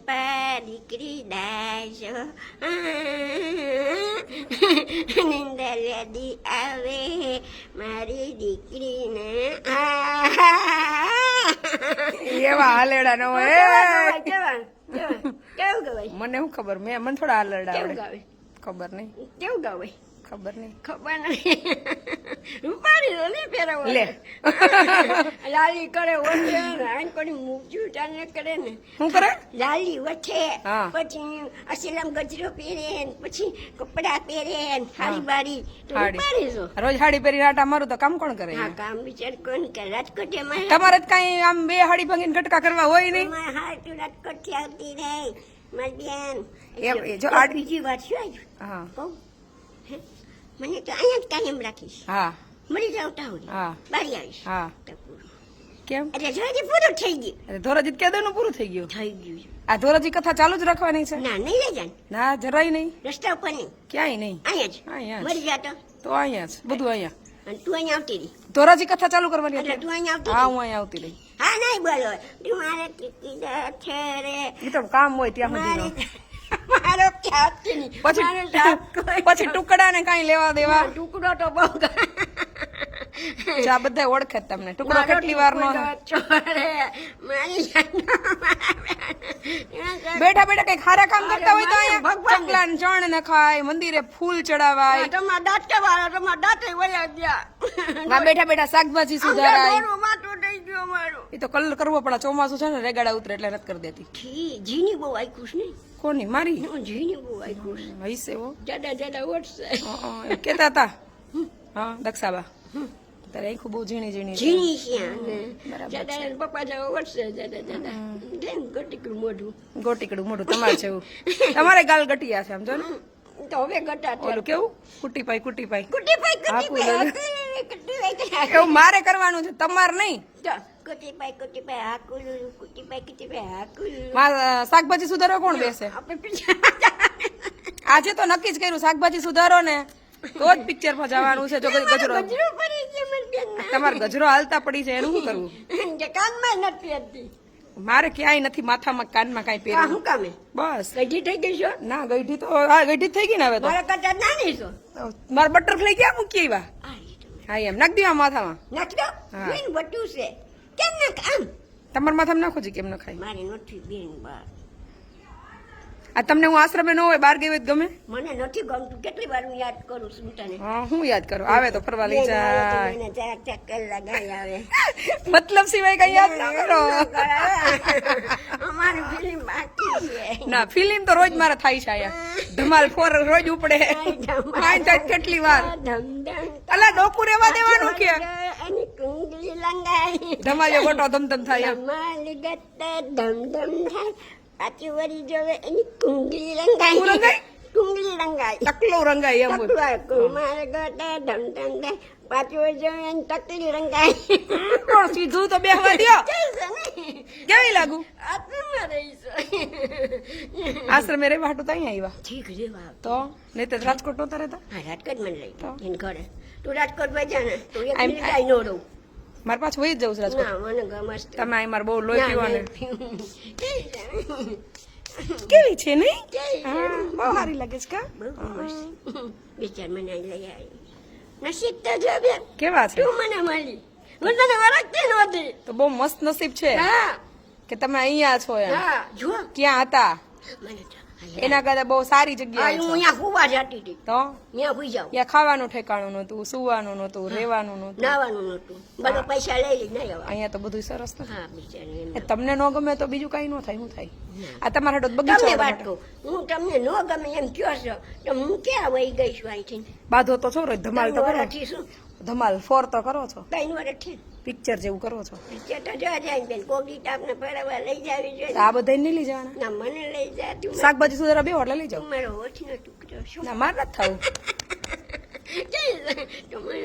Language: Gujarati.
પપ્પા દીકરી દાસો નિંદર યાદી આવે મારી દીકરીને એવા હાલેડા ન હોય કેવું ગવાય મને શું ખબર મને થોડા હાલેડા કેવું આવડે ગાવે ખબર નહીં કેવું ગાવાય ખબર નહીં ખબર નહીં રૂપાડી દો ને પેલા લે લાલી કરે ઓછે આન કોની મૂકજું ચાલે કરે ને શું કરે લાલી વચ્ચે હા. પછી અસલમ ગજરો પહેરે ને પછી કપડા પહેરે ને હારી બારી તો હાડી. રૂપાડી દો રોજ હાડી પહેરી આટા મારું તો કામ કોણ કરે હા કામ બિચાર કોણ કરે રાજકોટ એમાં તમારે જ કઈ આમ બે હાડી ભાંગીને કટકા કરવા હોય નહીં એમાં હા તું રાજકોટ થી આવતી રહી મારી બેન એમ એ જો એક આડ- બીજી વાત શું આવી હા કહું હે? મને તો અહીંયા જ કાયમ રાખીશ હા મળી જાવ તાવડી હા બારી આવીશ હા તો પૂરું કેમ એટલે જોજે પૂરું થઈ ગયું અરે ધોરાજી કેદરનું પૂરું થઈ ગયું થઈ ગયું આ ધોરાજી કથા ચાલુ જ રાખવાની છે ના નહીં લઈ જાય ના જરાય નહીં રસ્તા ઉપર નહીં ક્યાંય નહીં અહીંયા જ અહીંયા જ. મરી જાતો તો અહીંયા જ બધું અહીંયા અને તું અહીંયા આવતી રહી ધોરાજી કથા ચાલુ કરવાની એટલે હતી તું અહીંયા આવતી હા રહી. હું અહીંયા આવતી રહી હા નહીં બોલો તું મારે કીધા છે રે એ તો કામ હોય ત્યાં મારે સુધી મારો ખ્યાલ છે નહીં મારો સાપ કોઈ પછી ટુકડા ને કઈ લેવા દેવા ટુકડો તો બહુ આ બધા ઓળખે જ તમને ટુકડો કેટલી વાર નો ચોરે મારી બેઠા બેઠા કઈ ખારા કામ કરતા હોય તો અહીંયા ભગવાન. ચકલા ને ચણ ને ખાય મંદિરે ફૂલ ચડાવાય તમારા દાંત કેવા તમારા દાંત વયા ગયા માં બેઠા બેઠા શાકભાજી સુધારાય મારું માથું થઈ ગયું મારું એ તો કલર કરવો પડે ચોમાસું છે ને રેગાડા ઉતરે એટલે નથી કરી દેતી જીની બહુ આઈકુશ નહીં કોની મારી જીની બહુ આઈકુશ હઈસે હો જાડા જાડા ઓટશે એમ કેતા હતા હા દક્ષાબા તારે આખું બહુ ઝીણી ઝીણી છે. જીની છે બરાબર જાડા છે. પપ્પા જાવ ઓટશે જાડા જાડા જેમ ગટીકડું મોઢું ગોટીકડું મોઢું તમારે છે એવું તમારે ગાલ ગટિયા છે આમ જો ને તો હવે ગટા ઓલું કેવું કુટી પાઈ કુટી પાઈ હા, કુટી પાઈ એવું મારે કરવાનું છે તમારે નહીં કુટી પાઈ હાકુલું કુટી પાઈ હાકુલું શાકભાજી સુધારવા કોણ બેસે આપણે પીછા આજે તો નક્કી જ કર્યું શાકભાજી સુધારો ને તો જ પિક્ચર માં જવાનું છે જો કઈ ગજરો ગજરો પડી ગયો મારી બેનના. તમારે ગજરો હાલતા પડી છે એનું શું કરવું કે કાનમાં નથી હતી મારે ક્યાંય નથી માથામાં કાનમાં કાંઈ આ પહેરવું શું કામે બસ ગઢી થઈ ગઈ છો ના ગઈઢી તો હા ગઈઢી જ થઈ ગઈ ને હવે તો મારા કરતા નાની છો મારા બટરફ્લાય ક્યાં મૂકી આવ્યા હા એમ નાખ દેવા માથામાં નાખી દો હા. બેન બટું છે કેમ નાખ આમ તમારા માથામાં નાખો છે કેમ ન ખાય મારે નથી બેન બા આ તમને હું આશ્રમે ન હોય બહાર ગઈ હોય તો ગમે મને નથી ગમતું કેટલી વાર હું યાદ કરું છું તને હા હું યાદ કરું આવે તો ફરવા લઈ જાય મને જરાક ચક્કર લગાઈ આવે મતલબ સિવાય કઈ યાદ ના કરો અમારી ફિલ્મ બાકી છે ના ફિલ્મ તો રોજ મારે થાય છે આયા ધમાલ 4 રોજ ઉપડે આઈ જાય કેટલી વાર ધમધમ અલા ડોકુ રેવા દેવાનું કે એની કુંડલી લંગાઈ ધમાલિયો ગોટો ધમધમ થાય એમ. ધમાલ ગત્તા ધમધમ થાય પાછી વળી જોવે એની કુંડલી રંગાઈ શું રંગાઈ? કુંડલી રંગાઈ ટકલો રંગાય એમ હોય. કુમાર ગોટા ધમધમ થાય પાછી વળી જોવે એની તકલી રંગાઈ પણ સીધું તો બેહવા દ્યો કેવી લાગુ આત્મા રહીશ આશ્રમે રહેવા હાટું તો અહીંયા આવ્યા ઠીક રેવા તો નહીં તો રાજકોટ નહોતા રહેતા હા રાજકોટ મને લઈ તો? એને ઘરે તું રાજકોટ વજા ને તું એક આમ- મિનિટ આઈ નો રહું મારે પાછું વહી જ જવું છે રાજકોટ ના મને ગમે છે. તમે અહીં મારે બહુ લોહી ના, પીવાને નહીં. કેવી છે નહીં કેવી છે? હા, બહુ સારી લાગે છે કા બહુ મસ્ત. બિચાર મને અહીં લઈ આવી નસીબ તો જો બેન કેવા છે તું મને મળી હું તને વળગતી નહોતી તો બહુ મસ્ત નસીબ છે હા કે તમે અહીંયા છો એમ હા જો ક્યાં હતા મને તો એના કરતા બહુ સારી આ જગ્યાએ હું છો. અહીંયા હુવા જતી હતી તો ત્યાં હુઈ જાઉં ત્યાં ખાવાનું ઠેકાણું નહોતું સુવાનું નહોતું રહેવાનું નહોતું નાવાનું નહોતું બધો પૈસા લઈ લઈ નહીં આવવા અહીંયા તો બધું સરસ નથી હા બિચારી એ તમને ન ગમે તો બીજું કઈ ન થાય શું થાય આ તમારા હાટુ બગીચો તમને વાળો વાત મોટો. કહું હું તમને ન ગમે એમ કયો છો તો હું ક્યાં વહી ગઈ છું અહીંથી બાંધો તો છો રોજ ધમાલ તો કરો વર્ષથી શું ધમાલ 4 તો કરો છો 3 વર્ષથી પિક્ચર જેવું કરો છો પિક્ચર તો જોવા જાય બેન કોગી ટાપને ફરવા લઈ જાવી જોઈએ તો આ બધા નહીં લઈ જવાના ના મને લઈ જા તું શાકભાજી સુધારા બે એટલે લઈ જાઓ મારો હોઠનો ટુકડો શું ના માર નથી થવું તો મને